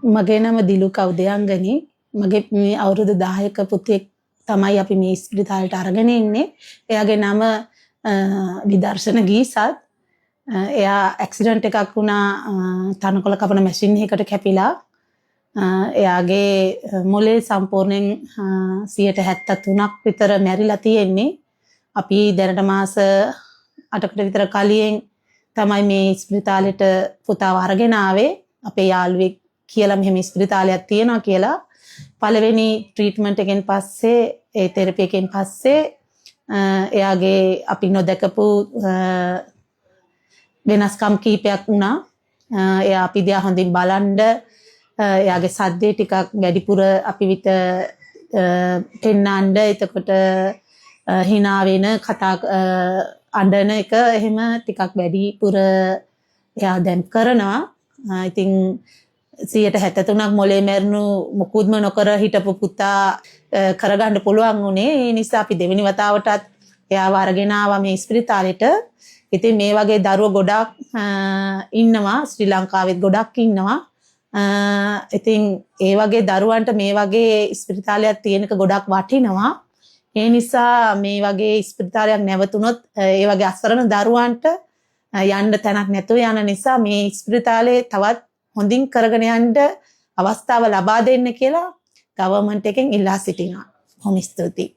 මගේ නම දිලුක උදයංගනි. මගේ මේ අවුරුදු 10ක පුතෙක් තමයි අපි මේ ස්පිරිතාලයට අරගෙන ඉන්නේ. එයාගේ නම විදර්ශන ගීසත්. එයා ඇක්සිඩන්ට් එකක් වුණා තනකොළ කපන මැෂින් එකකට කැපිලා. එයාගේ මොලේ සම්පූර්ණයෙන් 73ක් විතර මැරිලා තියෙන්නේ. අපි දැනට මාස 8කට විතර කලින් තමයි මේ ස්පිරිතාලෙට පුතාව අරගෙන ආවේ. අපේ යාළුවෙක් කියලා මෙහෙම ස්පිරිතාලයක් තියෙනවා කියලා. පළවෙනි ට්‍රීට්මන්ට් එකෙන් පස්සේ ඒ තෙරපි එකෙන් පස්සේ එයාගේ අපි නොදකපු වෙනස්කම් කීපයක් වුණා. එයා අපි දිහා හොඳින් බලන්න එයාගේ සද්දේ ටිකක් වැඩිපුර අපි විත පෙන්නන්න එතකොට hina වෙන කතා අඬන එක එහෙම ටිකක් වැඩිපුර එයා දැන් කරනවා. ඉතින් 173ක් මොලේ මැරුණු මුකුත්ම නොකර හිටපු පුතා කරගන්න පුළුවන් උනේ. ඒ නිසා අපි දෙවෙනි වතාවටත් එයාව අරගෙන ආවා මේ ස්පිරිතාලෙට. ඉතින් මේ වගේ දරුවෝ ගොඩක් ඉන්නවා ශ්‍රී ලංකාවෙත් ගොඩක් ඉන්නවා. ඉතින් ඒ වගේ දරුවන්ට මේ වගේ ස්පිරිතාලයක් තියෙනක ගොඩක් වටිනවා. ඒ නිසා මේ වගේ ස්පිරිතාලයක් නැවතුනොත් ඒ වගේ අසරණ දරුවන්ට යන්න තැනක් නැතුව යන නිසා මේ ස්පිරිතාලේ තවත් හොඳින් කරගෙන යන්න අවස්ථාව ලබා දෙන්න කියලා ගවර්න්මන්ට් එකෙන් ඉල්ලා සිටිනවා. බොහොම ස්තුතියි.